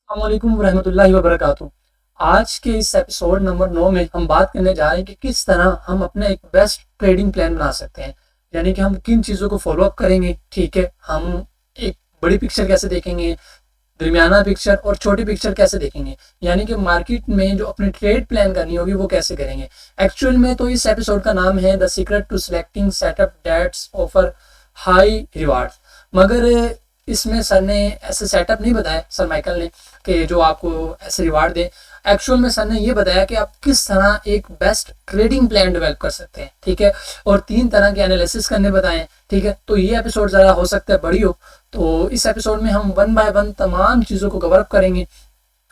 अस्सलामुअलैकुम वरहमतुल्लाहि वबरकातुहू। आज के इस एपिसोड नंबर 9 में हम बात करने जा रहे हैं कि किस तरह हम अपना एक बेस्ट ट्रेडिंग प्लान बना सकते हैं। यानी कि हम किन चीज़ों को फॉलो अप करेंगे। ठीक है, हम एक बड़ी पिक्चर कैसे देखेंगे, दरमियाना पिक्चर और छोटी पिक्चर कैसे देखेंगे, यानी कि मार्केट में जो अपनी ट्रेड प्लान करनी होगी वो कैसे करेंगे। एक्चुअल में तो इस एपिसोड का नाम है the secret to selecting setup that's offer high reward. मगर इसमें सर ने ऐसे सेटअप नहीं बताया, सर माइकल ने, कि जो आपको ऐसे रिवार्ड दे। एक्चुअल में सर ने ये बताया कि आप किस तरह एक बेस्ट ट्रेडिंग प्लान डेवलप कर सकते हैं। ठीक है, और 3 तरह के एनालिसिस करने बताए। ठीक है, तो ये एपिसोड ज़रा हो सकता है बड़ी हो, तो इस एपिसोड में हम 1 बाय 1 तमाम चीज़ों को कवर अप करेंगे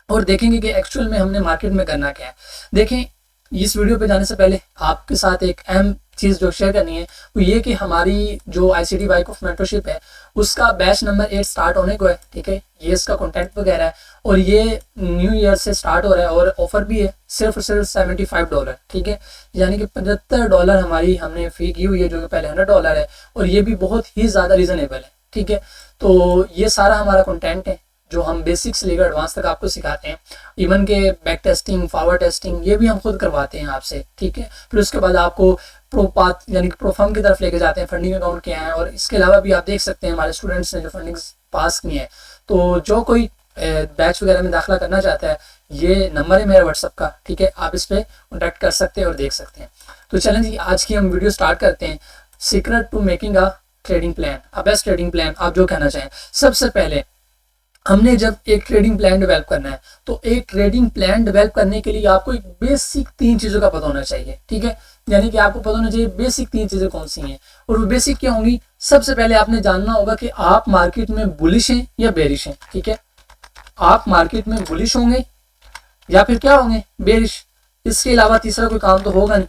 और देखेंगे कि एक्चुअल में हमने मार्केट में करना क्या है। देखें, इस वीडियो पे जाने से पहले आपके साथ एक अहम चीज़ जो शेयर करनी है वो ये कि हमारी जो ICT बाइक ऑफ मेंटरशिप है उसका बैच नंबर 8 स्टार्ट होने को है। ठीक है, ये इसका कंटेंट वगैरह है और ये न्यू ईयर से स्टार्ट हो रहा है और ऑफर भी है सिर्फ और सिर्फ $75। ठीक है, यानी कि $75 हमारी हमने फी की हुई है, जो कि पहले $100 है और ये भी बहुत ही ज़्यादा रीज़नेबल है। ठीक है, तो ये सारा हमारा कंटेंट है जो हम बेसिक से लेकर एडवांस तक आपको सिखाते हैं। इवन के बैक टेस्टिंग, फॉरवर्ड टेस्टिंग ये भी हम खुद करवाते हैं आपसे। ठीक है, फिर उसके बाद आपको प्रोपाथ यानी कि प्रोफार्म की तरफ लेके जाते हैं, फंडिंग अकाउंट क्या है, और इसके अलावा भी आप देख सकते हैं हमारे स्टूडेंट्स ने जो फंडिंग पास की है। तो जो कोई बैच वगैरह में दाखिला करना चाहता है, ये नंबर है मेरा व्हाट्सअप का। ठीक है, आप इस पर कॉन्टैक्ट कर सकते हैं और देख सकते हैं। तो चलें जी, आज की हम वीडियो स्टार्ट करते हैं। Secret to making a trading plan, a best trading plan, आप जो कहना चाहें। सबसे पहले हमने जब एक ट्रेडिंग प्लान डेवलप करना है तो एक ट्रेडिंग प्लान डेवलप करने के लिए आपको एक बेसिक 3 चीज़ों का पता होना चाहिए। ठीक है, यानी कि आपको पता होना चाहिए बेसिक 3 चीज़ें कौन सी हैं, और वो बेसिक क्या होंगी। सबसे पहले आपने जानना होगा कि आप मार्केट में बुलिश हैं या बेरिश हैं। ठीक है, आप मार्केट में बुलिश होंगे या फिर क्या होंगे, बेरिश। इसके अलावा तीसरा कोई काम तो होगा नहीं।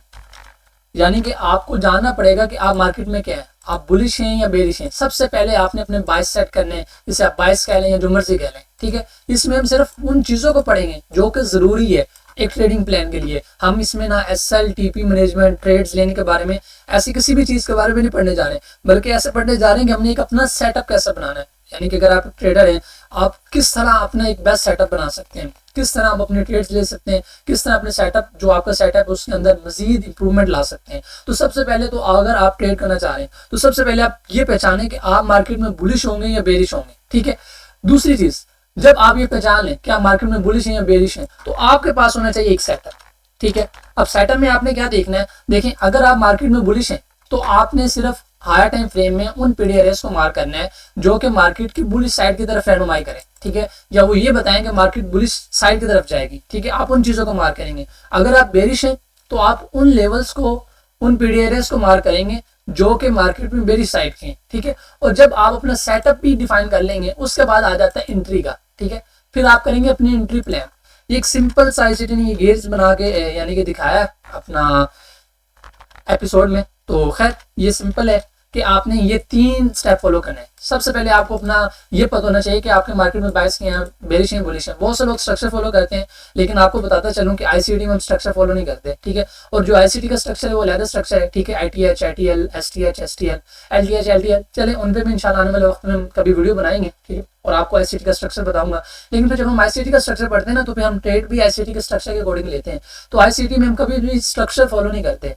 यानी कि आपको जानना पड़ेगा कि आप मार्केट में क्या है, आप बुलिश हैं या बेरिश हैं। सबसे पहले आपने अपने बाइस सेट करने हैं, जिसे आप बाइस कह लें या जो मर्जी कह लें। ठीक है, इसमें हम सिर्फ उन चीज़ों को पढ़ेंगे जो कि ज़रूरी है एक ट्रेडिंग प्लान के लिए। हम इसमें ना SL, TP मैनेजमेंट, ट्रेड्स लेने के बारे में, ऐसी किसी भी चीज़ के बारे में नहीं पढ़ने जा रहे, बल्कि ऐसे पढ़ने जा रहे हैं कि हमने एक अपना सेटअप कैसे बनाना है। यानी कि अगर आप ट्रेडर हैं, आप किस तरह अपना एक बेस्ट सेटअप बना सकते हैं, किस तरह आप अपने ट्रेड्स ले सकते हैं, किस तरह अपने सेटअप, जो आपका सेटअप है उसके अंदर मजीद इंप्रूवमेंट ला सकते हैं। तो सबसे पहले तो अगर आप ट्रेड करना चाह रहे हैं तो सबसे पहले आप ये पहचानें कि आप मार्केट में बुलिश होंगे या बेरिश होंगे। ठीक है, दूसरी चीज़, जब आप ये पहचान लें कि आप मार्केट में बुलिश हैं या बेरिश हैं, तो आपके पास होना चाहिए एक सेटअप। ठीक है, अब सेटअप में आपने क्या देखना है। देखें, अगर आप मार्केट में बुलिश हैं तो आपने सिर्फ हायर टाइम फ्रेम में उन पीडीआरएस को मार्क करना है जो कि मार्केट की बुलिश साइड की तरफ रहनुमाई करें। ठीक है, या वो ये बताएं कि मार्केट बुलिश साइड की तरफ जाएगी। ठीक है, आप उन चीज़ों को मार्क करेंगे। अगर आप बेरिश हैं तो आप उन लेवल्स को, उन पीडीआरएस को मार्क करेंगे जो कि मार्केट में बेरिश साइड के हैं। ठीक है, और जब आप अपना सेटअप भी डिफाइन कर लेंगे उसके बाद आ जाता है एंट्री का। ठीक है, फिर आप करेंगे अपनी एंट्री प्लान। एक सिंपल सा ICT ने गेज बना के यानी कि दिखाया अपना एपिसोड में। तो खैर ये सिंपल है कि आपने ये 3 स्टेप फॉलो करने हैं। सबसे पहले आपको अपना ये पता होना चाहिए कि आपके मार्केट में बाइस के हैं, बेरिश हैं, बुलिश हैं। बहुत से लोग स्ट्रक्चर फॉलो करते हैं, लेकिन आपको बताता चलूं कि ICT में हम स्ट्रक्चर फॉलो नहीं करते। ठीक है, और जो ICT का स्ट्रक्चर है वो अलग स्ट्रक्चर है। ठीक है, ITH, ITL, STH, STL, LTH, LTL, चले उन पर भी इंशाल्लाह आने वाले वक्त में हम कभी वीडियो बनाएंगे। ठीक है, और आपको ICT का स्ट्रक्चर बताऊंगा। लेकिन फिर जब हम ICT का स्ट्रक्चर पढ़ते हैं ना, तो फिर हम ट्रेड भी ICT के स्ट्रक्चर के अकॉर्डिंग लेते हैं। तो ICT में हम कभी भी स्ट्रक्चर फॉलो नहीं करते।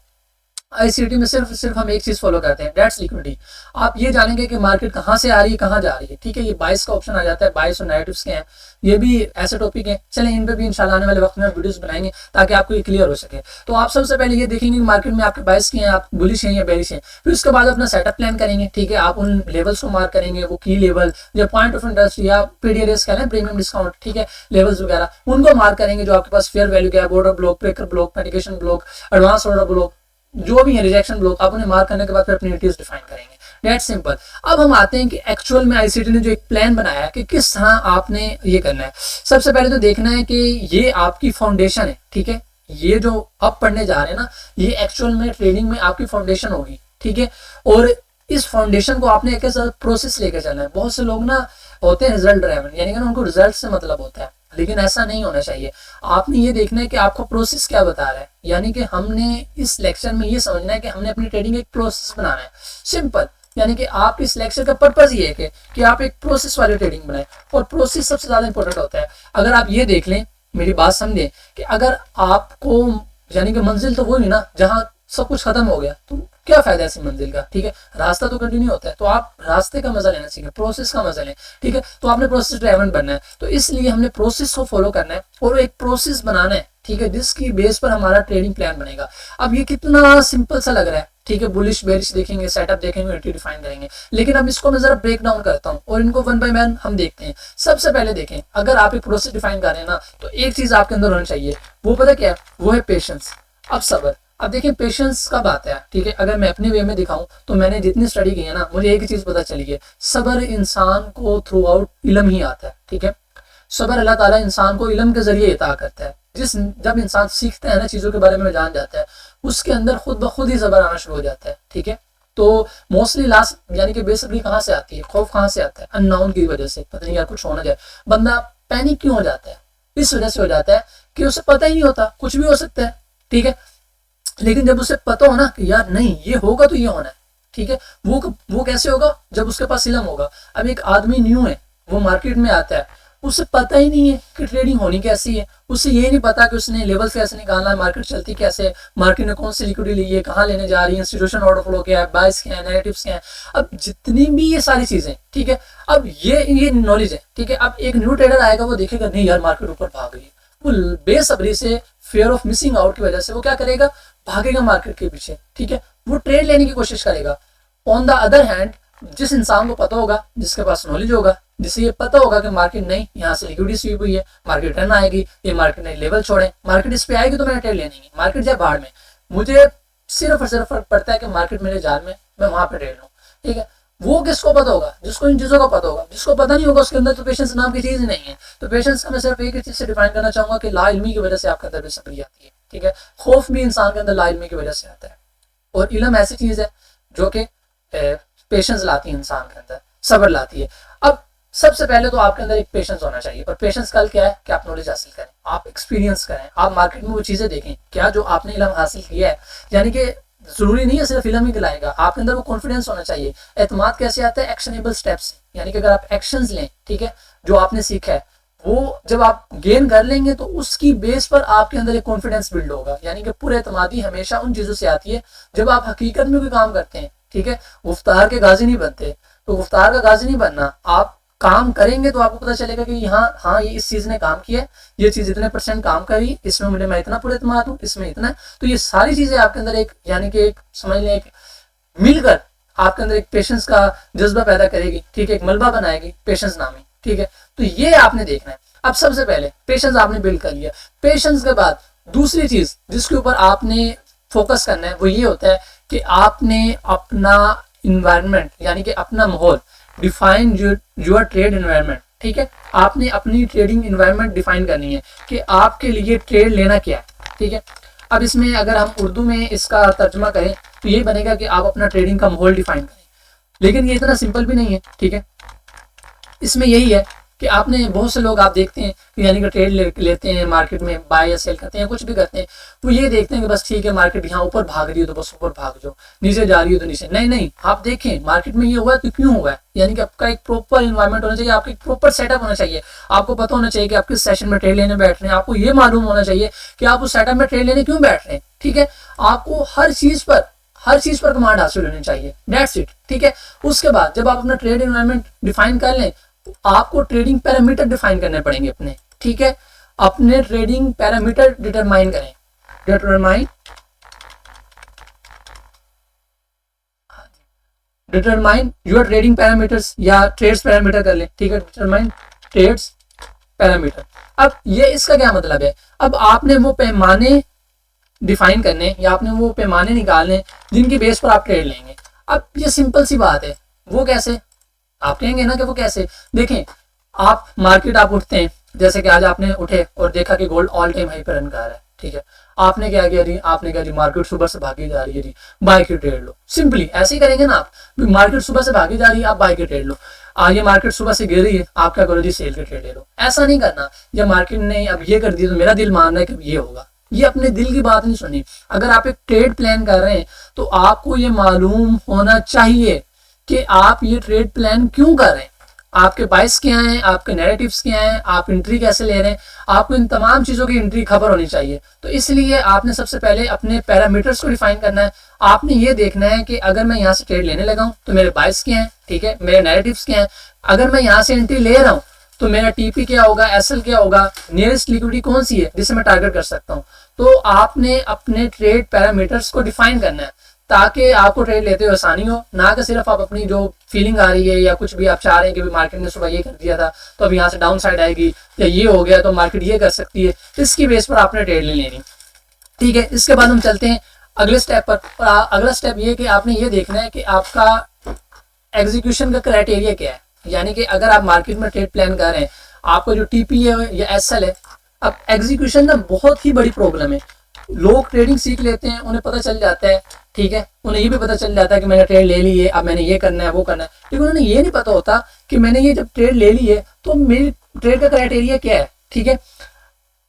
ICT में सिर्फ हम एक चीज फॉलो करते हैं, दैट्स लिक्विडिटी। आप ये जानेंगे कि मार्केट कहाँ से आ रही है, कहाँ जा रही है। ठीक है, ये बाइस का ऑप्शन आ जाता है, बाइस और नेगेटिव्स के हैं, ये भी ऐसे टॉपिक हैं। चलें इन पे भी इंशाल्लाह आने वाले वक्त में वीडियोस बनाएंगे ताकि आपको ये क्लियर हो सके। तो आप सबसे पहले ये देखेंगे कि मार्केट में आपके बाइस के हैं, आप बुलिश हैं या बेरिश हैं। फिर उसके बाद अपना सेटअप प्लान करेंगे। ठीक है, आप उन लेवल्स को मार्क करेंगे, वो की लेवल या पॉइंट ऑफ इंटरेस्ट या पीडीआरएस कह लें, प्रीमियम डिस्काउंट। ठीक है, लेवल्स वगैरह उनको मार्क करेंगे जो आपके पास फेयर वैल्यू क्या है, border block, breaker block, medication block, advance order block, जो भी है रिजेक्शन ब्लॉक। आप उन्हें मार्क करने के बाद फिर अपनी डिफाइन करेंगे। Dead simple. अब हम आते हैं कि एक्चुअल में ICT ने जो एक प्लान बनाया है कि किस तरह आपने ये करना है। सबसे पहले तो देखना है कि ये आपकी फाउंडेशन है। ठीक है, ये जो आप पढ़ने जा रहे हैं ना, ये एक्चुअल में ट्रेडिंग में आपकी फाउंडेशन होगी। ठीक है, और इस फाउंडेशन को आपने एक ऐसा प्रोसेस लेकर चलना है। बहुत से लोग ना होते हैं रिजल्ट ड्राइवन, यानी कि उनको रिजल्ट से मतलब होता है, लेकिन ऐसा नहीं होना चाहिए। आपने ये देखना है कि आपका प्रोसेस क्या बता रहा है। यानी कि हमने इस लेक्चर में ये समझना है कि हमने अपनी ट्रेडिंग एक प्रोसेस बनाना है। सिंपल, यानी कि आपकी सिलेक्शन का पर्पज ये है कि आप एक प्रोसेस वाली ट्रेडिंग बनाएं, और प्रोसेस सबसे ज्यादा इंपॉर्टेंट होता है। अगर आप ये देख लें, मेरी बात समझें, कि अगर आपको यानी कि मंजिल तो वो ही ना जहां सब कुछ खत्म हो गया, तो क्या फायदा है ऐसी मंजिल का, ठीक है, रास्ता तो कंटिन्यू होता है। तो आप रास्ते का मजा लेना सीखें, प्रोसेस का मजा लें, ठीक है। तो आपने प्रोसेस ड्राइवन बनना है, तो इसलिए हमने प्रोसेस को फॉलो करना है और एक प्रोसेस बनाना है, ठीक है, जिसकी बेस पर हमारा ट्रेडिंग प्लान बनेगा। अब ये कितना सिंपल सा लग रहा है, ठीक है, बुलिश बेरिश देखेंगे, सेटअप देखेंगे, डिफाइन करेंगे, लेकिन अब इसको मैं जरा ब्रेक डाउन करता हूँ और इनको वन बाय वन हम देखते हैं। सबसे पहले देखें, अगर आप एक प्रोसेस डिफाइन कर रहे हैं ना, तो एक चीज आपके अंदर होनी चाहिए, वो पता क्या है, वो है पेशेंस। अब सब्र। अब देखिए पेशेंस कब आता है, ठीक है, अगर मैं अपने वे में दिखाऊं तो मैंने जितनी स्टडी की है ना, मुझे एक ही चीज पता चली है, सब्र इंसान को थ्रू आउट इल्म ही आता है, ठीक है। सब्र अल्लाह ताला इंसान को इल्म के जरिए अता करता है। जब इंसान सीखता है ना, चीजों के बारे में जान जाता है, उसके अंदर खुद ब खुद ही सब्र आना शुरू हो जाता है, ठीक है। तो मोस्टली लास्ट यानी कि बेसब्री कहाँ से आती है, खौफ कहाँ से आता है, अननोन की वजह से, पता नहीं यार कुछ होना जाए, बंदा पैनिक क्यों हो जाता है, इस वजह से हो जाता है कि उसे पता ही नहीं होता, कुछ भी हो सकता है, ठीक है। लेकिन जब उसे पता हो ना कि यार नहीं ये होगा तो ये होना है, ठीक है, वो कैसे होगा, जब उसके पास इल्म होगा। अब एक आदमी न्यू है, वो मार्केट में आता है, उसे पता ही नहीं है कि ट्रेडिंग होनी कैसी है, उसे ये नहीं पता कि उसने लेवल कैसे निकालना है, मार्केट चलती कैसे है, मार्केट में कौन सी लिक्विडिटी ली है, कहाँ लेने जा रही है, इंस्टीट्यूशन ऑर्डर फ्लो क्या है, बाइस क्या है, नेगेटिव्स क्या है, अब जितनी भी ये सारी चीजें, ठीक है, अब ये नॉलेज है, ठीक है। अब एक न्यू ट्रेडर आएगा, वो देखेगा नहीं यार मार्केट ऊपर भाग रही है, वो बेसब्री से, फेयर ऑफ मिसिंग आउट की वजह से वो क्या करेगा, भागेगा मार्केट के पीछे, ठीक है, वो ट्रेड लेने की कोशिश करेगा। ऑन द अदर हैंड, जिस इंसान को पता होगा, जिसके पास नॉलेज होगा, जिसे ये पता होगा कि मार्केट नहीं, यहाँ से लिक्विडिटी स्वीप हुई है, मार्केट टर्न आएगी, ये मार्केट नहीं लेवल छोड़े, मार्केट इस पे आएगी तो मैंने ट्रेड लेनी है, मार्केट जाए बाहर में, मुझे सिर्फ और सिर्फ फर्क पड़ता है कि मार्केट मेरे जाल में, मैं वहां पे ट्रेड लूँ, ठीक है। वो किसको पता होगा, जिसको इन चीजों का पता होगा। जिसको पता नहीं होगा उसके अंदर तो पेशेंस नाम की चीज ही नहीं है। तो पेशेंस का मैं सिर्फ एक ही चीज से डिफाइन करना चाहूंगा कि ला इल्मी की वजह से आपके अंदर बेसब्री आती है, ठीक है। खौफ भी इंसान के अंदर ला इल्मी की वजह से आता है, और इल्म ऐसी चीज है जो कि पेशेंस लाती है इंसान के अंदर, सब्र लाती है। अब सबसे पहले तो आपके अंदर एक पेशेंस होना चाहिए, और पेशेंस कल क्या है कि आप नॉलेज हासिल करें, आप एक्सपीरियंस करें, आप मार्केट में वो चीजें देखें, क्या जो आपने इल्म हासिल किया है, यानी कि जरूरी नहीं है सिर्फ इल्म ही दिलाएगा, आपके अंदर वो कॉन्फिडेंस होना चाहिए। एतमाद कैसे आता है, एक्शनेबल स्टेप्स से, यानी कि अगर आप एक्शंस लें, ठीक है, जो आपने सीखा है वो जब आप गेन कर लेंगे तो उसकी बेस पर आपके अंदर एक कॉन्फिडेंस बिल्ड होगा। यानी कि पूरे एतमादी हमेशा उन चीजों से आती है जब आप हकीकत में कोई काम करते हैं, ठीक है। गुफ्तार के गाजी नहीं बनते, तो गुफ्तार का गाजी नहीं बनना, आप काम करेंगे तो आपको पता चलेगा कि यहाँ हाँ ये इस चीज ने काम किया, ये चीज इतने % काम करी, इसमें मुझे मैं इतना पूरे एतमाद हूँ, इसमें इतना। तो ये सारी चीजें आपके अंदर एक यानी कि एक समझ लें एक मिलकर आपके अंदर एक पेशेंस का जज्बा पैदा करेगी, ठीक है, एक मलबा बनाएगी पेशेंस नामी, ठीक है। तो ये आपने देखना है। अब सबसे पहले पेशेंस आपने बिल्ड कर लिया, पेशेंस के बाद दूसरी चीज जिसके ऊपर आपने फोकस करना है वो ये होता है कि आपने अपना इन्वायरमेंट यानी कि अपना माहौल, डिफाइन योर ट्रेड एनवायरनमेंट, ठीक है। आपने अपनी ट्रेडिंग एनवायरनमेंट डिफाइन करनी है कि आपके लिए ट्रेड लेना क्या है, ठीक है। अब इसमें अगर हम उर्दू में इसका तर्जुमा करें तो ये बनेगा कि आप अपना ट्रेडिंग का माहौल डिफाइन करें, लेकिन ये इतना सिंपल भी नहीं है, ठीक है। इसमें यही है कि आपने बहुत से लोग आप देखते हैं कि यानी कि ट्रेड लेते हैं मार्केट में, बाय या सेल करते हैं, कुछ भी करते हैं, वो ये देखते हैं कि बस ठीक है मार्केट यहाँ ऊपर भाग रही है तो बस ऊपर भाग जाओ, नीचे जा रही हो तो नीचे। नहीं नहीं, आप देखें मार्केट में ये हुआ है तो क्यों हुआ है, यानी कि आपका एक प्रॉपर इन्वायरमेंट होना चाहिए, आपका एक प्रॉपर सेटअप होना चाहिए। आपको पता होना चाहिए कि आप किस सेशन में ट्रेड लेने बैठ रहे हैं, आपको ये मालूम होना चाहिए कि आप उस सेटअप में ट्रेड लेने क्यों बैठ रहे हैं, ठीक है। आपको हर चीज पर कमांड हासिल होनी चाहिए, दैट्स इट, ठीक है। उसके बाद जब आप अपना ट्रेड एनवायरनमेंट डिफाइन कर लें तो आपको ट्रेडिंग पैरामीटर डिफाइन करने पड़ेंगे अपने, ठीक है। अपने ट्रेडिंग पैरामीटर डिटरमाइन करें, डिटरमाइन योर ट्रेडिंग पैरामीटर्स या ट्रेड्स पैरामीटर कर लें, ठीक है। Determine trades parameter. अब ये इसका क्या मतलब है, अब आपने वो पैमाने डिफाइन करने या आपने वो पैमाने निकालने जिनकी बेस पर आप ट्रेड लेंगे। अब ये सिंपल सी बात है, वो कैसे, आप कहेंगे ना कि वो कैसे। देखें आप मार्केट आप उठते हैं, जैसे कि आज आपने उठे और देखा कि गोल्ड ऑल टाइम हाई पर रन कर रहा है, ठीक है। आपने क्या किया जी, आपने कहा जी मार्केट सुबह से भागी जा रही है जी, बाय की ट्रेड लो। सिंपली ऐसे ही करेंगे ना आप, मार्केट सुबह से भागी जा रही है, आप बाय की ट्रेड लो। ये मार्केट सुबह से गिर रही है, आप क्या करो जी, सेल की ट्रेड ले लो। ऐसा नहीं करना, जब मार्केट ने अब ये कर दिया तो मेरा दिल मान रहा है कि ये होगा, ये अपने दिल की बात नहीं सुनी। अगर आप एक ट्रेड प्लान कर रहे हैं तो आपको ये मालूम होना चाहिए कि आप ये ट्रेड प्लान क्यों कर रहे हैं, आपके बाइस क्या हैं, आपके नैरेटिव्स क्या हैं, आप एंट्री कैसे ले रहे हैं, आपको इन तमाम चीज़ों की एंट्री खबर होनी चाहिए। तो इसलिए आपने सबसे पहले अपने पैरामीटर्स को डिफाइन करना है। आपने ये देखना है कि अगर मैं यहाँ से ट्रेड लेने लगा हूँ तो मेरे बाइस क्या हैं, ठीक है, मेरे नैरेटिव्स क्या हैं। अगर मैं यहाँ से एंट्री ले रहा हूँ तो मेरा टीपी क्या होगा, एसएल क्या होगा, नियरेस्ट लिक्विडिटी कौन सी है जिसे मैं टारगेट कर सकता हूँ। तो आपने अपने ट्रेड पैरामीटर्स को डिफाइन करना है ताकि आपको ट्रेड लेते हुए आसानी हो, ना कि सिर्फ आप अपनी जो फीलिंग आ रही है या कुछ भी आप चाह रहे हैं कि मार्केट ने सुबह ये कर दिया था तो अब यहाँ से डाउन साइड आएगी, या ये हो गया तो मार्केट ये कर सकती है, इसकी बेस पर आपने ट्रेड ले लेनी। ठीक है, इसके बाद हम चलते हैं अगले स्टेप पर। और अगला स्टेप ये कि आपने ये देखना है कि आपका एग्जीक्यूशन का क्राइटेरिया क्या है। यानी कि अगर आप मार्केट में ट्रेड प्लान कर रहे हैं, आपका जो टीपी है या एसएल है, अब एग्जीक्यूशन ना बहुत ही बड़ी प्रॉब्लम है। लोग ट्रेडिंग सीख लेते हैं, उन्हें पता चल जाता है, ठीक है, उन्हें ये भी पता चल जाता है कि मैंने ट्रेड ले ली है, अब मैंने ये करना है वो करना है, लेकिन उन्हें ये नहीं पता होता कि मैंने ये जब ट्रेड ले ली है तो मेरी ट्रेड का क्राइटेरिया क्या है। ठीक है,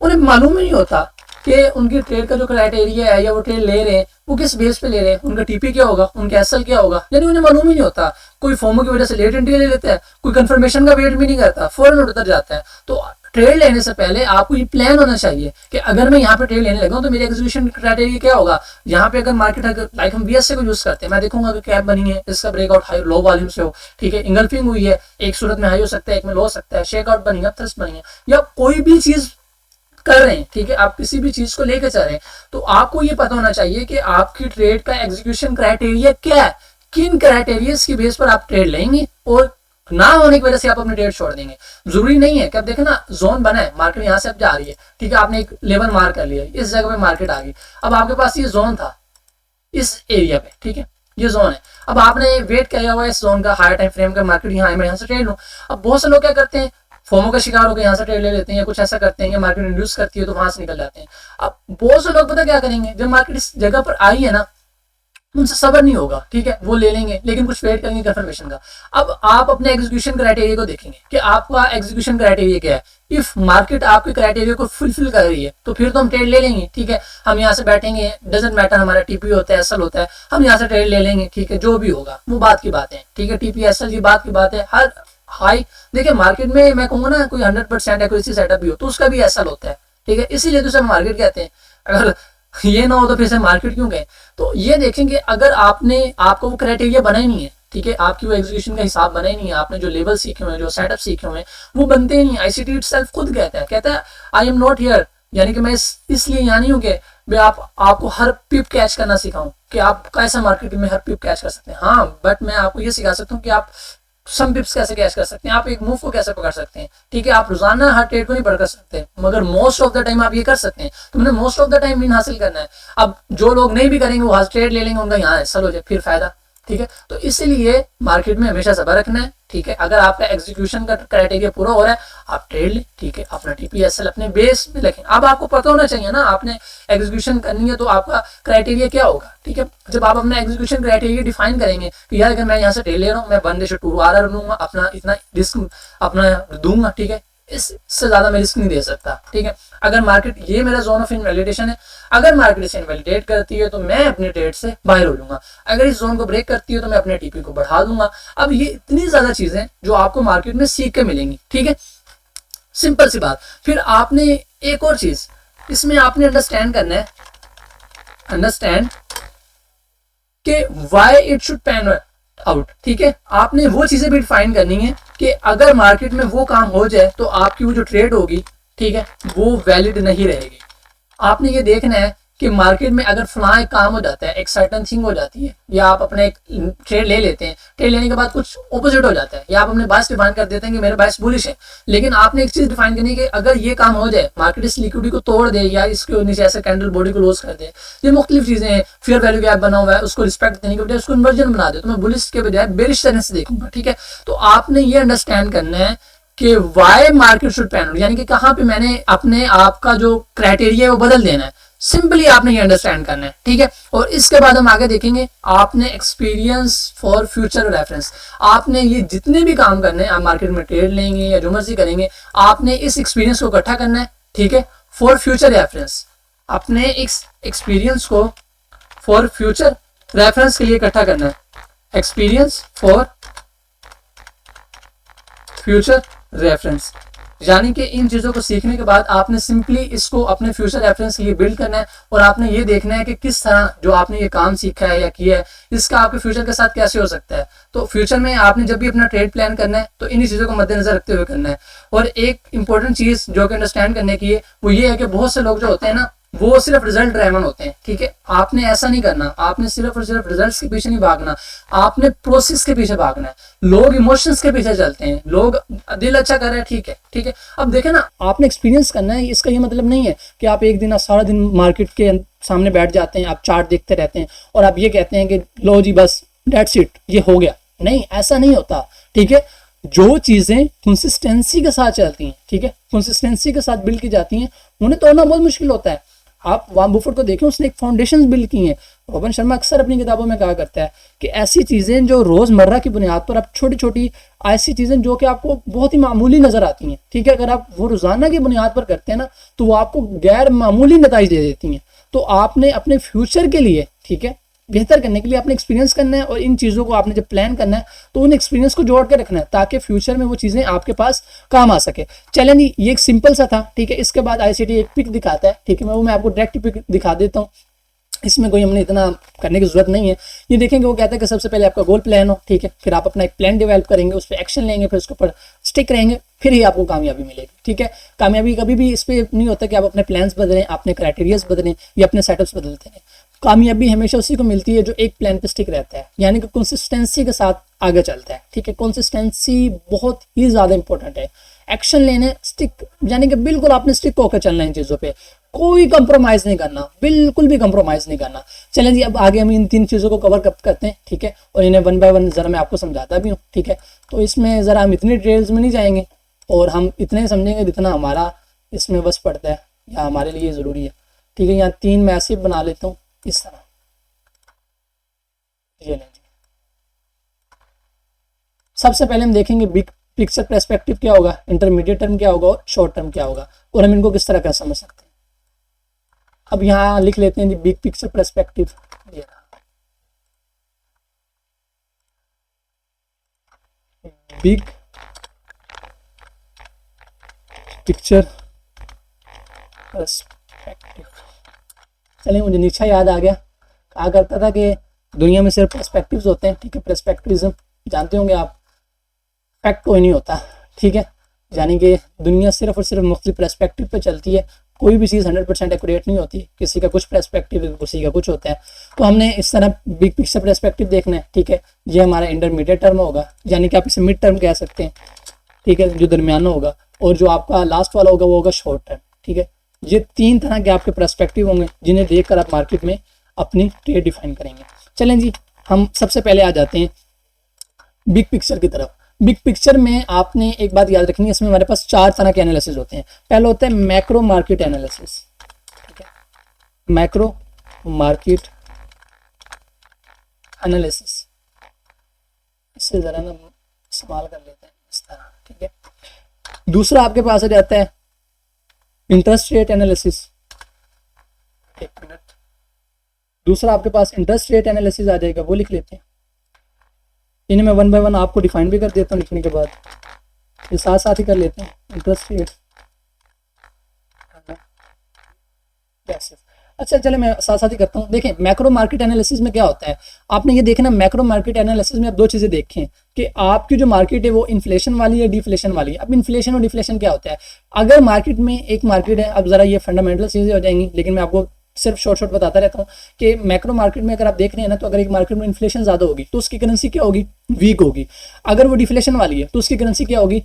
उन्हें मालूम ही नहीं होता कि उनकी ट्रेड का जो क्राइटेरिया है या वो ट्रेड ले रहे हैं वो किस बेस पे ले रहे हैं, उनका टीपी क्या होगा, उनका एसएल क्या होगा, यानी उन्हें मालूम ही नहीं होता। कोई फोमो की वजह से लेट एंट्री ले लेता है, कोई कंफर्मेशन का वेट भी नहीं करता, फौरन उतर जाता है। तो ट्रेड लेने से पहले आपको ये प्लान होना चाहिए कि अगर मैं यहाँ पे ट्रेड लेने लगा हूँ तो मेरे एग्जीक्यूशन क्राइटेरिया क्या होगा। यहाँ पे अगर मार्केट अगर लाइक हम बीएसए को यूज करते हैं, मैं देखूंगा कि कैप बनी है, इसका ब्रेकआउट हाई लो वॉल्यूम से हो, ठीक है, इंगल्फिंग हुई है, एक सूरत में हाई हो सकता है, एक में लो हो सकता है, शेकआउट बनी है, थ्रस्ट बनी है, या कोई भी चीज कर रहे हैं, ठीक है, आप किसी भी चीज को लेकर चल रहे हैं, तो आपको ये पता होना चाहिए कि आपकी ट्रेड का एग्जीक्यूशन क्राइटेरिया क्या है, किन क्राइटेरिया की बेस पर आप ट्रेड लेंगे, और ना होने की वजह से आप अपनी ट्रेड छोड़ देंगे। जरूरी नहीं है कि आप देखें ना, जोन बना है, मार्केट यहाँ से अब जा रही है, ठीक है, आपने एक लेवल मार्क कर लिया, इस जगह पे मार्केट आ गई, अब आपके पास ये जोन था इस एरिया पे, ठीक है, ये जोन है, अब आपने वेट किया हुआ है इस जोन का, हायर टाइम फ्रेम का, मार्केट यहाँ है, मैं यहाँ से ट्रेड लूँ। अब बहुत से लोग क्या करते हैं, फोमो का शिकार होकर यहाँ से ट्रेड ले लेते हैं, या कुछ ऐसा करते हैं, मार्केट इंड्यूस करती है तो वहां से निकल जाते हैं। अब बहुत से लोग पता क्या करेंगे, जब मार्केट इस जगह पर आई है ना, उनसे सबर नहीं होगा, ठीक है, वो ले लेंगे, लेकिन कुछ वेट करेंगे कंफर्मेशन का। अब आप अपने एग्जीक्यूशन क्राइटेरिया को देखेंगे कि आपका एग्जीक्यूशन क्राइटेरिया क्या है। इफ मार्केट आपके क्राइटेरिया को फुलफिल कर रही है तो फिर तो हम ट्रेड ले लेंगे, ठीक है, हम यहाँ से बैठेंगे, डजेंट मैटर हमारा टीपी होता है, एसएल होता है, हम यहाँ से ट्रेड ले लेंगे, ठीक है, जो भी होगा वो बात की बात है, ठीक है, टीपी एसएल की बात की बात है। हर हाई देखिए मार्केट में मैं कहूँगा ना, कोई 100% एक्यूरेसी सेटअप भी हो तो उसका भी एसएल होता है, ठीक है, इसीलिए तो उसे मार्केट कहते हैं। अगर ये ना हो तो फिर से मार्केट क्यों गए। तो ये देखेंगे, अगर आपको वो क्राइटेरिया बना ही नहीं है, ठीक है, आपकी वो एग्जीक्यूशन का हिसाब बना ही नहीं है, आपने जो लेवल सीखे हुए हैं, जो सेटअप सीखे हुए हैं, वो बनते ही नहीं। आईसीटी इटसेल्फ खुद कहता है आई एम नॉट हियर, यानी कि मैं इसलिए यहाँ नहीं हूँ कि मैं आपको हर पिप कैच करना सिखाऊं कि आप कैसे मार्केट में हर पिप कैच कर सकते हैं। हाँ, बट मैं आपको ये सिखा सकता हूँ कि आप सम पिप्स कैसे कैच कर सकते हैं, आप एक मूव को कैसे पकड़ सकते हैं, ठीक है, आप रोजाना हर ट्रेड को नहीं पकड़ सकते, मगर मोस्ट ऑफ द टाइम आप ये कर सकते हैं। तो मैंने most of the time win हासिल करना है। अब जो लोग नहीं भी करेंगे वो ट्रेड ले लेंगे, उनका यहाँ एसएल हो जाए, फिर फायदा, ठीक है। तो इसीलिए मार्केट में हमेशा सब्र रखना है, ठीक है। अगर आपका एग्जीक्यूशन का क्राइटेरिया पूरा हो रहा है, आप ट्रेड लें, ठीक है, अपना टीपीएसएल अपने बेस में रखें। अब आपको पता होना चाहिए ना, आपने एग्जीक्यूशन करनी है तो आपका क्राइटेरिया क्या होगा, ठीक है। जब आप अपना एग्जीक्यूशन क्राइटेरिया डिफाइन करेंगे कि यार अगर मैं यहाँ से ट्रेड ले रहा हूँ, मैं 1:2 आर लूंगा, अपना इतना रिस्क अपना दूंगा, ठीक है, इससे ज्यादा मैं रिस्क नहीं दे सकता, ठीक है। अगर मार्केट, ये मेरा जोन ऑफ इनवैलिडेशन है, अगर मार्केट इसे इनवैलिडेट करती है तो मैं अपने ट्रेड से बाहर हो लूंगा, अगर इस जोन को ब्रेक करती है तो मैं अपने टीपी को बढ़ा दूंगा। अब ये इतनी ज्यादा चीजें जो आपको मार्केट में सीख के मिलेंगी, ठीक है, सिंपल सी बात। फिर आपने एक और चीज इसमें आपने अंडरस्टैंड करना है, अंडरस्टैंड कि why it should pan out, ठीक है। आपने वो चीजें भी डिफाइन करनी है कि अगर मार्केट में वो काम हो जाए तो आपकी वो जो ट्रेड होगी, ठीक है, वो वैलिड नहीं रहेगी। आपने ये देखना है कि मार्केट में अगर फलां एक काम हो जाता है, एक सर्टन थिंग हो जाती है, या आप अपने एक ट्रेड ले लेते हैं, ट्रेड लेने के बाद कुछ ऑपोजिट हो जाता है, या आप अपने बायस डिफाइन कर देते हैं कि मेरा बायस बुलिश है, लेकिन आपने एक चीज डिफाइन करनी है कि अगर ये काम हो जाए, मार्केट इस लिक्विडिटी को तोड़ दे या इसके नीचे ऐसे कैंडल बॉडी को लॉस कर दे, ये मुख्तलिफ चीजें हैं, फेयर वैल्यू गैप बना हुआ है, उसको रिस्पेक्ट देने के बजाय उसको इन्वर्जन बना दे, तो मैं बुलिश के बजाय बेरिश तरह से देखूंगा, ठीक है। तो आपने ये अंडरस्टैंड करना है कि why market should pan out, यानी कि कहां पे मैंने अपने आप का जो क्राइटेरिया है वो बदल देना है। सिंपली आपने ये अंडरस्टैंड करना है, ठीक है। और इसके बाद हम आगे देखेंगे, आपने एक्सपीरियंस फॉर फ्यूचर रेफरेंस, आपने ये जितने भी काम करने हैं, आप मार्केट में ट्रेड लेंगे या जो मर्जी करेंगे, आपने इस एक्सपीरियंस को इकट्ठा करना है, ठीक है, फॉर फ्यूचर रेफरेंस। अपने इस एक्सपीरियंस को फॉर फ्यूचर रेफरेंस के लिए इकट्ठा करना है, एक्सपीरियंस फॉर फ्यूचर रेफरेंस, यानी कि इन चीज़ों को सीखने के बाद आपने सिंपली इसको अपने फ्यूचर रेफरेंस के लिए बिल्ड करना है और आपने ये देखना है कि किस तरह जो आपने ये काम सीखा है या किया है इसका आपके फ्यूचर के साथ कैसे हो सकता है। तो फ्यूचर में आपने जब भी अपना ट्रेड प्लान करना है तो इन्हीं चीज़ों को मद्देनजर रखते हुए करना है। और एक इंपॉर्टेंट चीज़ जो कि अंडरस्टैंड करने की है वो ये है कि बहुत से लोग जो होते हैं ना वो सिर्फ रिजल्ट ड्राइवन होते हैं, ठीक है। आपने ऐसा नहीं करना, आपने सिर्फ और सिर्फ रिजल्ट्स के पीछे नहीं भागना, आपने प्रोसेस के पीछे भागना है। लोग इमोशंस के पीछे चलते हैं, लोग दिल अच्छा कर रहे हैं, ठीक है ठीक है। अब देखें ना, आपने एक्सपीरियंस करना है, इसका ये मतलब नहीं है कि आप एक दिन सारा दिन मार्केट के सामने बैठ जाते हैं, आप चार्ट देखते रहते हैं और आप ये कहते हैं कि लो जी बस डेट्स इट, ये हो गया। नहीं, ऐसा नहीं होता, ठीक है। जो चीजें कंसिस्टेंसी के साथ चलती हैं, ठीक है, कंसिस्टेंसी के साथ बिल्ड की जाती हैं, उन्हें तोड़ना बहुत मुश्किल होता है। आप वॉरेन बफेट को देखें, उसने एक फाउंडेशन बिल्ड की है। रोबिन शर्मा अक्सर अपनी किताबों में कहा करता है कि ऐसी चीजें जो रोजमर्रा की बुनियाद पर आप छोटी छोटी ऐसी चीजें जो कि आपको बहुत ही मामूली नजर आती हैं, ठीक है, अगर आप वो रोजाना की बुनियाद पर करते हैं ना तो वो आपको गैर मामूली नतीजे दे देती हैं। तो आपने अपने फ्यूचर के लिए, ठीक है, बेहतर करने के लिए आपने एक्सपीरियंस करना है और इन चीज़ों को आपने जब प्लान करना है तो उन एक्सपीरियंस को जोड़ के रखना है ताकि फ्यूचर में वो चीज़ें आपके पास काम आ सके। चलें जी, ये एक सिंपल सा था, ठीक है। इसके बाद आईसीटी एक पिक दिखाता है, ठीक है, मैं आपको डायरेक्ट पिक दिखा देता हूँ, इसमें कोई हमने इतना करने की जरूरत नहीं है। ये देखेंगे वो कहता है कि सबसे पहले आपका गोल प्लान हो, ठीक है, फिर आप अपना एक प्लान डेवलप करेंगे, उस पर एक्शन लेंगे, फिर उसके ऊपर स्टिक रहेंगे, फिर ही आपको कामयाबी मिलेगी, ठीक है। कामयाबी कभी भी इस पर नहीं होता कि आप अपने प्लान्स बदलें, अपने क्राइटेरियाज बदलें या अपने सेटअप्स बदलते हैं। कामयाबी हमेशा उसी को मिलती है जो एक प्लान पे स्टिक रहता है, यानी कि कंसिस्टेंसी के साथ आगे चलता है, ठीक है। कंसिस्टेंसी बहुत ही ज़्यादा इंपॉर्टेंट है। एक्शन लेने, स्टिक, यानी कि बिल्कुल आपने स्टिक होकर चलना है इन चीज़ों पे, कोई कंप्रोमाइज़ नहीं करना, बिल्कुल भी कंप्रोमाइज़ नहीं करना। चलें जी, अब आगे हम इन 3 चीज़ों को कवर करते हैं, ठीक है, और इन्हें वन बाय वन ज़रा मैं आपको समझाता भी हूँ, ठीक है। तो इसमें ज़रा हम इतनी डिटेल्स में नहीं जाएंगे और हम इतने समझेंगे जितना हमारा इसमें बस पड़ता है या हमारे लिए ज़रूरी है, ठीक है। यहाँ 3 मैं ऐसे बना लेता हूँ इस तरह, ये लें। सबसे पहले हम देखेंगे बिग पिक्चर पर्सपेक्टिव क्या होगा, इंटरमीडिएट टर्म क्या होगा और शॉर्ट टर्म क्या होगा, और हम इनको किस तरह का समझ सकते हैं। अब यहाँ लिख लेते हैं big picture perspective, big picture perspective. चलिए, मुझे नीचा याद आ गया, कहा करता था कि दुनिया में सिर्फ पर्सपेक्टिव्स होते हैं, ठीक है। पर्सपेक्टिविज्म जानते होंगे आप, फैक्ट कोई नहीं होता, ठीक है, यानी कि दुनिया सिर्फ और सिर्फ मुख्तलिफ पर्सपेक्टिव पे चलती है, कोई भी चीज़ 100% एक्यूरेट नहीं होती, किसी का कुछ पर्सपेक्टिव किसी का कुछ होता है। तो हमने इस तरह बिग पिक्चर पर्सपेक्टिव देखना है, ठीक है। ये हमारा इंटरमीडिएट टर्म होगा, यानी कि आप इसे मिड टर्म कह सकते हैं, ठीक है, जो दरमियाना होगा, और जो आपका लास्ट वाला होगा वो होगा शॉर्ट टर्म, ठीक है। ये 3 तरह के आपके पर्सपेक्टिव होंगे जिन्हें देखकर आप मार्केट में अपनी ट्रेड डिफाइन करेंगे। चलें जी, हम सबसे पहले आ जाते हैं बिग पिक्चर की तरफ। बिग पिक्चर में आपने एक बात याद रखनी है, इसमें हमारे पास 4 तरह के एनालिसिस होते हैं। पहला होता है मैक्रो मार्केट एनालिसिस, ठीक है, मैक्रो मार्केट एनालिसिस, इससे जरा ना इस्तेमाल कर लेते हैं इस तरह, ठीक है। दूसरा आपके पास आ जाता है इंटरेस्ट रेट एनालिसिस, एक मिनट, दूसरा आपके पास इंटरेस्ट रेट एनालिसिस आ जाएगा, वो लिख लेते हैं। इन्हें मैं वन बाय वन आपको डिफाइन भी कर देता हूँ लिखने के बाद, ये साथ साथ ही कर लेते हैं। इंटरेस्ट रेट, अच्छा चले मैं साथ साथ ही करता हूँ। देखें, मैक्रो मार्केट एनालिसिस में क्या होता है, आपने ये देखना, मैक्रो मार्केट एनालिसिस में आप 2 चीज़ें देखें कि आपकी जो मार्केट है वो इन्फ्लेशन वाली है डिफ्लेशन वाली है। अब इन्फ्लेशन और डिफ्लेशन क्या होता है, अगर मार्केट में एक मार्केट है, अब ज़रा ये फंडामेंटल चीज़ें हो जाएंगी, लेकिन मैं आपको सिर्फ शॉर्ट बताता रहता हूँ कि मैक्रो मार्केट में अगर आप देख रहे हैं ना, तो अगर एक मार्केट में इन्फ्लेशन ज़्यादा होगी तो उसकी करेंसी क्या होगी, वीक होगी। अगर वो डिफ्लेशन वाली है तो उसकी करेंसी क्या होगी,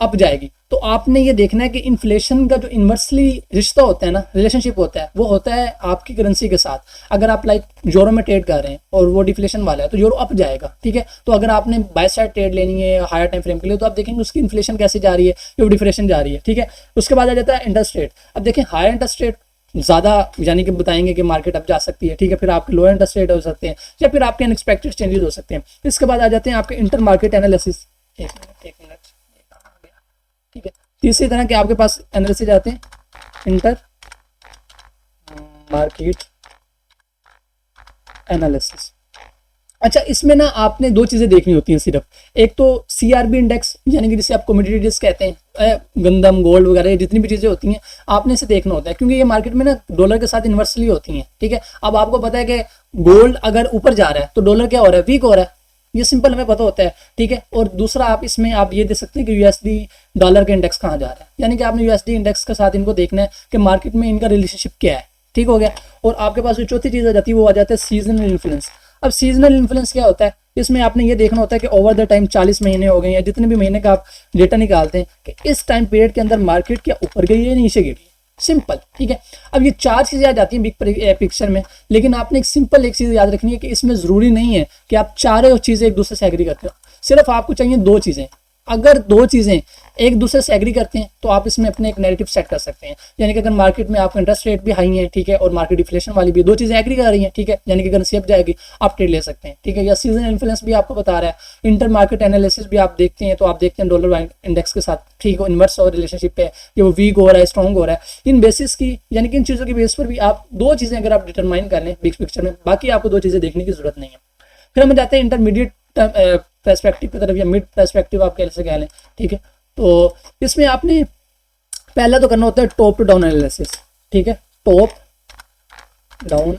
अप जाएगी। तो आपने ये देखना है कि इन्फ्लेशन का जो इन्वर्सली रिश्ता होता है ना, रिलेशनशिप होता है, वो होता है आपकी करेंसी के साथ। अगर आप लाइक यूरो में ट्रेड कर रहे हैं और वो डिफ्लेशन वाला है तो यूरो अप जाएगा, ठीक है। तो अगर आपने बाय साइड ट्रेड लेनी है हायर टाइम फ्रेम के लिए, तो आप देखेंगे उसकी इन्फ्लेशन कैसे जा रही है, जो डिफ्लेशन जा रही है, ठीक है। उसके बाद आ जाता है इंटरेस्ट रेट। अब देखें, हायर इंटरेस्ट रेट ज़्यादा यानी कि बताएंगे कि मार्केट अप जा सकती है, ठीक है, फिर आपके लो इंटरेस्ट रेट हो सकते हैं या फिर आपके अनएक्सपेक्टेड चेंजेस हो सकते हैं। इसके बाद आ जाते हैं आपके इंटर मार्केट एनालिसिस, एक मिनट, ठीक है। तीसरी तरह के आपके पास एनालिसिस आते हैं इंटर मार्केट एनालिसिस। अच्छा, इसमें ना आपने दो चीजें देखनी होती हैं सिर्फ। एक तो सीआरबी इंडेक्स, यानी कि जिसे आप कमोडिटी रिस्क कहते हैं, गंदम, गोल्ड वगैरह जितनी भी चीजें होती हैं आपने इसे देखना होता है, क्योंकि ये मार्केट में ना डॉलर के साथ इन्वर्सली होती हैं। ठीक है, अब आपको पता है कि गोल्ड अगर ऊपर जा रहा है तो डॉलर क्या हो रहा है, वीक हो रहा है, ये सिंपल हमें पता होता है। ठीक है, और दूसरा आप इसमें आप ये देख सकते हैं कि यूएसडी डॉलर का इंडेक्स कहाँ जा रहा है, यानी कि आपने यूएसडी इंडेक्स के साथ इनको देखना है कि मार्केट में इनका रिलेशनशिप क्या है। ठीक हो गया। और आपके पास जो चौथी चीज आ जाती है वो आ जाता है सीजनल इन्फ्लुएंस। अब सीजनल इन्फ्लुएंस क्या होता है, इसमें आपने ये देखना होता है कि ओवर द टाइम 40 महीने हो गए या जितने भी महीने का आप डेटा निकालते हैं कि इस टाइम पीरियड के अंदर मार्केट क्या ऊपर गई है या नीचे गिरी है। सिंपल। ठीक है, अब ये चार चीजें आ जाती हैं बिग पिक्चर में, लेकिन आपने एक चीज याद रखनी है कि इसमें जरूरी नहीं है कि आप चारों चीजें एक दूसरे से एग्री करते हो, सिर्फ आपको चाहिए दो चीजें। अगर दो चीजें एक दूसरे से एग्री करते हैं तो आप इसमें अपने एक नैरेटिव सेट कर सकते हैं। यानी कि अगर मार्केट में आपका इंटरेस्ट रेट भी हाई है, ठीक है, और मार्केट डिफ्लेशन वाली भी, दो चीजें एग्री कर रही हैं, ठीक है, यानी कि अगर सेफ जाएगी आप ट्रेड ले सकते हैं। ठीक है, या सीजन इन्फ्लुएंस भी आपको बता रहा है, इंटर मार्केट एनालिसिस भी आप देखते हैं तो आप देखते हैं डॉलर इंडेक्स के साथ, ठीक है, इन्वर्स और रिलेशनशिप पे कि वो वीक हो रहा है, स्ट्रॉन्ग हो रहा है, इन बेसिस की, यानी कि इन चीजों की बेस पर भी आप दो चीजें अगर आप डिटरमाइन कर लें बिग पिक्चर में, बाकी आपको दो चीजें देखने की जरूरत नहीं है। फिर हम जाते हैं इंटरमीडिएट पर्सपेक्टिव की तरफ, या मिड पर्सपेक्टिव आप कैसे कह लें। ठीक है, तो इसमें आपने पहला तो करना होता है टॉप टू डाउन एनालिसिस। ठीक है, टॉप डाउन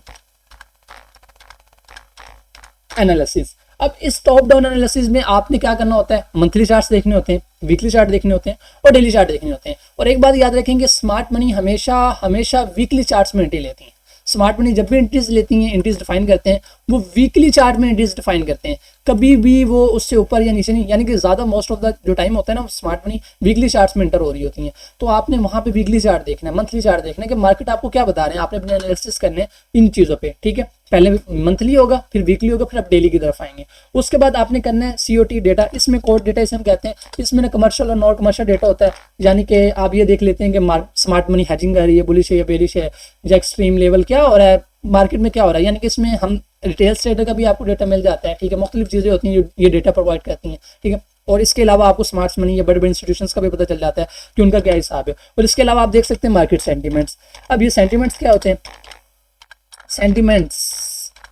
एनालिसिस। अब इस टॉप डाउन एनालिसिस में आपने क्या करना होता है, मंथली चार्ट्स देखने होते हैं, वीकली चार्ट देखने होते हैं और डेली चार्ट देखने होते हैं। और एक बात याद रखेंगे, स्मार्ट मनी हमेशा हमेशा वीकली चार्ट्स में एंट्री लेती है। स्मार्ट मनी जब भी एंट्रीज लेती हैं, एंट्रीज डिफाइन करते हैं, वो वीकली चार्ट में एंट्रीज डिफाइन करते हैं, कभी भी वो उससे ऊपर या नीचे नहीं, यानी कि ज्यादा मोस्ट ऑफ द जो टाइम होता है ना, स्मार्ट मनी वीकली चार्ट्स में एंटर हो रही होती हैं। तो आपने वहां पे वीकली चार्ट देखना है, मंथली चार्ट देखना है कि मार्केट आपको क्या बता रहे हैं, आपने अपने एनालिसिस करने हैं इन चीजों पे। ठीक है, पहले मंथली होगा, फिर वीकली होगा, फिर आप डेली की तरफ आएंगे। उसके बाद आपने करना है सीओटी डेटा, इसमें कोड डेटा इसे हम कहते हैं। इसमें ना कमर्शियल और नॉन कमर्शियल डेटा होता है, यानी कि आप ये देख लेते हैं कि स्मार्ट मनी हैजिंग कर रही है, बुलिश है या बेरिश है, या एक्सट्रीम लेवल क्या हो रहा है मार्केट में, क्या हो रहा है, यानी कि इसमें हम रिटेल ट्रेडर का भी आपको डेटा मिल जाता है। ठीक है, मुख्तलिफ चीजें होती हैं जो ये डेटा प्रोवाइड करती हैं। ठीक है, और इसके अलावा आपको स्मार्ट मनी या बड़े बड़े इंस्टीट्यूशंस का भी पता चल जाता है कि उनका क्या हिसाब है। और इसके अलावा आप देख सकते हैं मार्केट सेंटीमेंट्स। अब ये सेंटीमेंट्स क्या होते हैं, सेंटीमेंट्स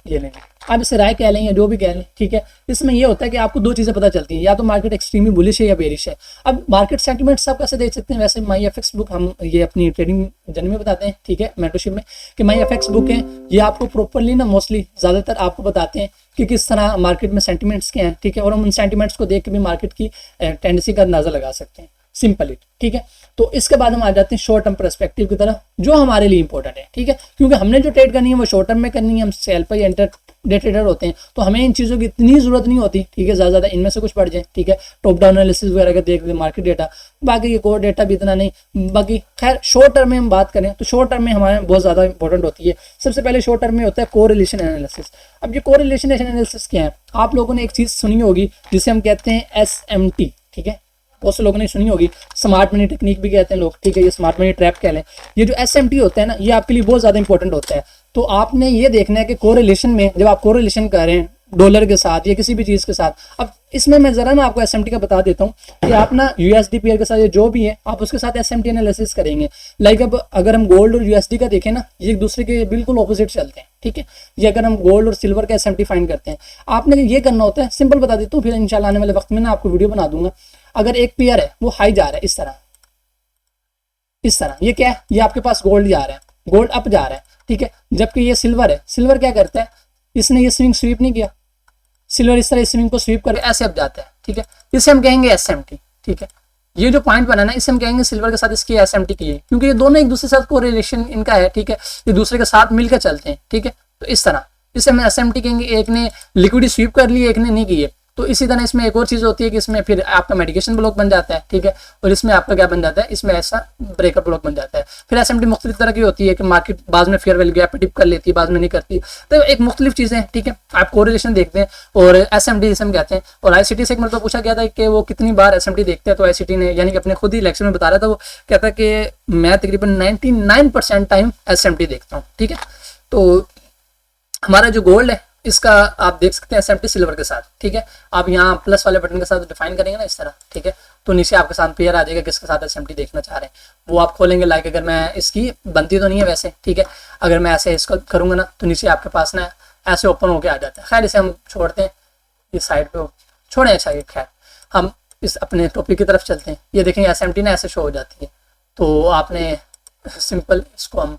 ये लेंगे, आप इसे राय कह लें या जो भी कह लें। ठीक है, इसमें ये होता है कि आपको दो चीजें पता चलती हैं, या तो मार्केट एक्सट्रीमली बुलिश है या बेरिश है। अब मार्केट सेंटीमेंट्स आप कैसे देख सकते हैं, वैसे माई एफ एक्स बुक हम ये अपनी ट्रेडिंग जर्नी में बताते हैं। ठीक है, मेंटरशिप में, कि माई एफ एक्स बुक है, ये आपको प्रॉपरली ना मोस्टली ज्यादातर आपको बताते हैं कि किस तरह मार्केट में सेंटीमेंट्स क्या हैं। ठीक है, और हम उन सेंटीमेंट्स को देख के भी मार्केट की टेंडेंसी का अंदाजा लगा सकते हैं, सिंपल इट। ठीक है, तो इसके बाद हम आ जाते हैं शॉर्ट टर्म पर्सपेक्टिव की तरफ, जो हमारे लिए इंपॉर्टेंट है। ठीक है, क्योंकि हमने जो ट्रेड करनी है वो शॉर्ट टर्म में करनी है, हम सेल पर एंटर डे ट्रेडर होते हैं, तो हमें इन चीज़ों की इतनी ज़रूरत नहीं होती। ठीक है, ज़्यादा इनमें से कुछ पढ़ जाए। ठीक है, टॉप डाउन एनालिसिस वगैरह का देख लें, मार्केट डेटा, बाकी ये कोर डेटा भी इतना नहीं। बाकी खैर शॉर्ट टर्म में हम बात करें तो शॉर्ट टर्म में हमारे बहुत ज़्यादा इंपॉर्टेंट होती है। सबसे पहले शॉर्ट टर्म में होता है कोरिलेशन एनालिसिस। अब ये कोरिलेशन एनालिसिस क्या है, आप लोगों ने एक चीज़ सुनी होगी जिसे हम कहते हैं SMT। ठीक है, बहुत से लोगों ने सुनी होगी, स्मार्ट मनी टेक्निक भी कहते हैं लोग। ठीक है, ये स्मार्ट मनी ट्रैप कह लें। ये जो SMT होता है ना, ये आपके लिए बहुत ज़्यादा इंपॉर्टेंट होता है। तो आपने ये देखना है कि कोरिलेशन में जब आप कोरिलेशन कर रहे हैं डॉलर के साथ या किसी भी चीज़ के साथ, अब इसमें मैं ज़रा ना आपको SMT का बता देता हूँ कि आप ना USD पेयर के साथ या जो भी है आप उसके साथ SMT एनालिसिस करेंगे। लाइक अब अगर हम गोल्ड और USD का देखें ना, ये एक दूसरे के बिल्कुल ऑपोजिट चलते हैं। ठीक है, ये अगर हम गोल्ड और सिल्वर का SMT फाइंड करते हैं, आपने ये करना होता है, सिंपल बता देता हूँ, फिर इंशाल्लाह आने वाले वक्त में ना आपको वीडियो बना दूंगा। अगर एक पेयर है वो हाई जा रहा है इस तरह, ये क्या है, ये आपके पास गोल्ड जा रहा है, गोल्ड अप जा रहा है। ठीक है, जबकि ये सिल्वर है, सिल्वर क्या करता है, इसने ये स्विंग स्वीप नहीं किया, सिल्वर इस तरह इस स्विंग को स्वीप करके ऐसे अप जाता है। ठीक है, इसे हम कहेंगे SMT। ठीक है, ये जो पॉइंट बना ना, इसे हम कहेंगे सिल्वर के साथ इसकी SMT की है, क्योंकि ये दोनों एक दूसरे के साथ कोरिलेशन इनका है। ठीक है, ये दूसरे के साथ मिलकर चलते हैं। ठीक है, तो इस तरह इसे हम SMT कहेंगे। एक ने लिक्विड स्वीप कर ली, एक ने नहीं की है। तो इसी तरह इसमें एक और चीज़ होती है कि इसमें फिर आपका मेडिकेशन ब्लॉक बन जाता है। ठीक है, और इसमें आपका क्या बन जाता है, इसमें ऐसा ब्रेकर ब्लॉक बन जाता है। फिर SMT मुख्तलिफ तरह की होती है कि मार्केट बाद में फेयर वैल्यू गैप पे डिप कर लेती है, बाद में नहीं करती। तो एक मुख्तलिफ चीज़ें हैं। ठीक है, आप कोरिलेशन देखते हैं और SMT जिसे हम कहते हैं। और ICT से एक मतलब पूछा गया था कि वो कितनी बार SMT देखते हैं, तो ICT ने यानी कि अपने खुद ही लेक्चर में बता रहा था, वो कहता है कि मैं तकरीबन 99% टाइम SMT देखता हूँ। ठीक है, तो हमारा जो गोल्ड है इसका आप देख सकते हैं SMT सिल्वर के साथ। ठीक है, आप यहाँ प्लस वाले बटन के साथ डिफाइन करेंगे ना इस तरह। ठीक है, तो नीचे आपके साथ पेयर आ जाएगा किसके साथ SMT देखना चाह रहे हैं, वो आप खोलेंगे। लाइक अगर मैं इसकी बनती तो नहीं है वैसे। ठीक है, अगर मैं ऐसे इसको करूंगा ना, तो नीचे आपके पास ना ऐसे ओपन होके आ जाता है। खैर इसे हम छोड़ते हैं, इस साइड पे छोड़ें। अच्छा ये खैर हम इस अपने टॉपिक की तरफ चलते हैं। ये देखेंगे SMT ना ऐसे शो हो जाती है, तो आपने सिंपल इसको हम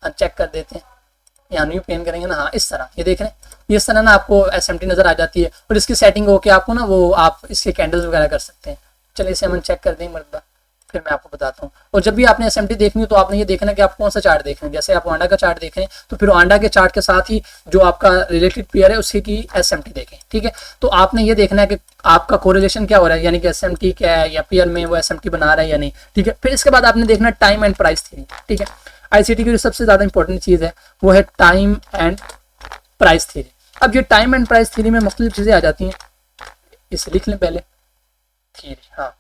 चेक कर देते हैं, यहाँ न्यू पेन करेंगे ना, हाँ इस तरह ये देख रहे हैं, इस तरह ना आपको SMT नज़र आ जाती है। और इसकी सेटिंग होके आपको ना वो आप इसके कैंडल्स वगैरह कर सकते हैं। चलिए इसे हम चेक कर दें मरतबा, फिर मैं आपको बताता हूँ। और जब भी आपने SMT देखनी हो तो आपने ये देखना कि आप कौन सा चार्ट देख रहे हैं। जैसे आप आंडा का चार्ट देख रहे हैं तो फिर आंडा के चार्ट के साथ ही जो आपका रिलेटेड पेयर है उसकी की SMT देखें, ठीक है। तो आपने ये देखना है कि आपका कोरिलेशन क्या हो रहा है, यानी कि SMT क्या है या पेयर में वो SMT बना रहा है या नहीं, ठीक है। फिर इसके बाद आपने देखना टाइम एंड प्राइस थ्योरी, ठीक है। ICT की जो सबसे ज़्यादा इंपॉर्टेंट चीज़ है वो है टाइम एंड प्राइस थ्योरी। अब ये टाइम एंड प्राइस थ्योरी में मुख्तलिफ चीज़ें आ जाती हैं, इसे लिख लें पहले थ्योरी, हाँ।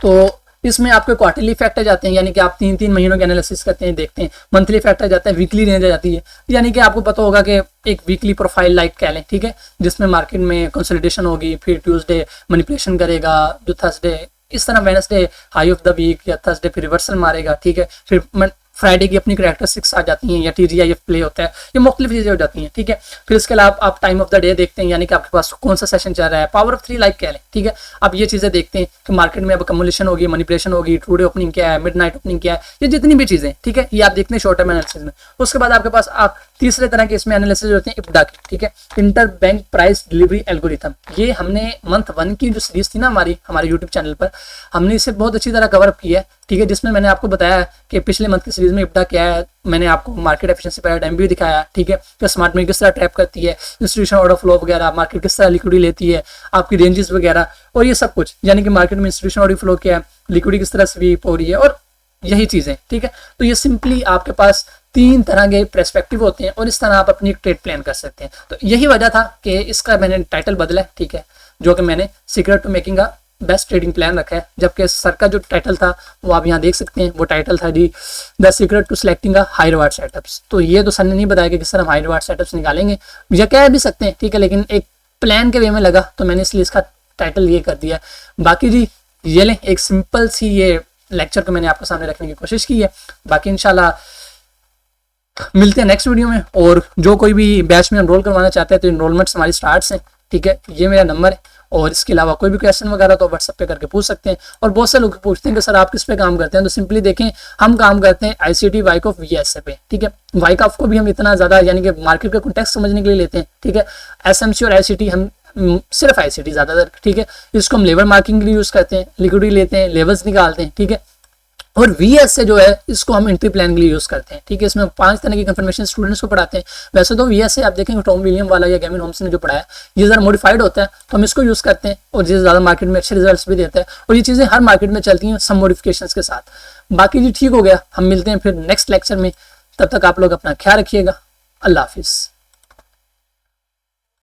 तो इसमें आपके क्वार्टरली फैक्टर जाते हैं, यानी कि आप 3-3 महीनों के एनालिसिस करते हैं, देखते हैं। मंथली फैक्टर जाता है, वीकली रेंज आ जाती है, यानी कि आपको पता होगा कि एक वीकली प्रोफाइल लाइक कह लें, ठीक है, जिसमें मार्केट में कंसोलिडेशन होगी, फिर ट्यूसडे मैनिपुलेशन करेगा, जो थर्सडे इस तरह, Wednesday high of the week या थर्सडे फिर रिवर्सल मारेगा, ठीक है। फिर फ्राइडे की अपनी करैक्टरिस्टिक्स आ जाती हैं या TGIF प्ले होता है, ये मुख्तलिफ चीज़ें हो जाती हैं, ठीक है। फिर इसके अलावा आप टाइम ऑफ द डे देखते हैं, यानी कि आपके पास कौन सा सेशन चल रहा है, पावर ऑफ 3 लाइक कह लें, ठीक है। आप ये चीज़ें देखते हैं कि मार्केट में अब कम्युलेशन होगी, मैनिपुलेशन होगी, टुडे ओपनिंग क्या है, मिडनाइट ओपनिंग क्या है, ये जितनी भी चीज़ें, ठीक है, ये आप देखते हैं शॉर्ट टर्म एनालिसिस में। उसके बाद आपके पास आप तीसरे तरह के इसमें एनालिसिस होते हैं IBDA की, ठीक है, inter bank price delivery algorithm. ये हमने मंथ 1 की जो सीरीज थी ना हमारे यूट्यूब चैनल पर, हमने इसे बहुत अच्छी तरह कवर किया है, ठीक है, जिसमें मैंने आपको बताया कि पिछले मंथ की सीरीज में IBDA क्या है, मैंने आपको मार्केट एफिशिएंसी पैराडाइम भी दिखाया, ठीक है, तो स्मार्ट मनी किस तरह ट्रैप करती है, इंस्टीट्यूशन ऑर्डर फ्लो वगैरह, मार्केट किस तरह लिक्विडिटी लेती है, आपकी रेंजेस वगैरह, और ये सब कुछ, यानी कि मार्केट में इंस्टीट्यूशन ऑर्डर फ्लो क्या है, लिक्विडिटी किस तरह स्वीप हो रही है, और यही चीज़ें, ठीक है। तो ये सिंपली आपके पास 3 तरह के पर्सपेक्टिव होते हैं और इस तरह आप अपनी एक ट्रेड प्लान कर सकते हैं। तो यही वजह था कि इसका मैंने टाइटल बदला है, ठीक है, जो कि मैंने सीक्रेट टू मेकिंग का बेस्ट ट्रेडिंग प्लान रखा है, जबकि सर का जो टाइटल था वो आप यहाँ देख सकते हैं, वो टाइटल था जी the secret to selecting a high reward setups. तो ये तो सर ने नहीं बताया कि किस तरह हम हाई रिवार्ड सेटअप्स निकालेंगे, या कह भी सकते हैं, ठीक है, लेकिन एक प्लान के वे में लगा तो मैंने इसलिए इसका टाइटल ये कर दिया। बाकी जी ये लें, एक सिंपल सी ये लेक्चर को मैंने आपके सामने रखने की कोशिश की है। बाकी इंशाल्लाह मिलते हैं नेक्स्ट वीडियो में। और जो कोई भी बैच में एनरोल करवाना चाहते हैं तो इनरोलमेंट्स हमारी स्टार्ट्स हैं, ठीक है, ये मेरा नंबर है। और इसके अलावा कोई भी क्वेश्चन वगैरह तो व्हाट्सएप पे करके पूछ सकते हैं। और बहुत से लोग पूछते हैं कि सर आप किस पे काम करते हैं, तो सिंपली देखें हम काम करते हैं ICT वाइकॉफ VSA पे, ठीक है। वाइकॉफ को भी हम इतना ज़्यादा यानी कि मार्केट का कॉन्टेक्स्ट समझने के लिए लेते हैं, ठीक है। SMC और ICT हम सिर्फ ICT ज़्यादातर, ठीक है, इसको हम लेवल मार्किंग के लिए यूज़ करते हैं, लिक्विडिटी लेते हैं, लेवल्स निकालते हैं, ठीक है। और VSA जो है इसको हम एंट्री प्लान के लिए यूज़ करते हैं, ठीक है। इसमें 5 तरह की कंफर्मेशन स्टूडेंट्स को पढ़ाते हैं। वैसे तो VSA आप देखेंगे टॉम विलियम वाला या गैविन होम्स ने जो पढ़ाया ये ज़रा मॉडिफाइड होता है, तो हम इसको यूज़ करते हैं और ये ज़्यादा मार्केट में अच्छे रिजल्ट्स भी देता है। और ये चीज़ें हर मार्केट में चलती हैं सम मॉडिफिकेशंस के साथ। बाकी जी ठीक हो गया, हम मिलते हैं फिर नेक्स्ट लेक्चर में, तब तक आप लोग अपना ख्याल रखिएगा। अल्लाह हाफिज़।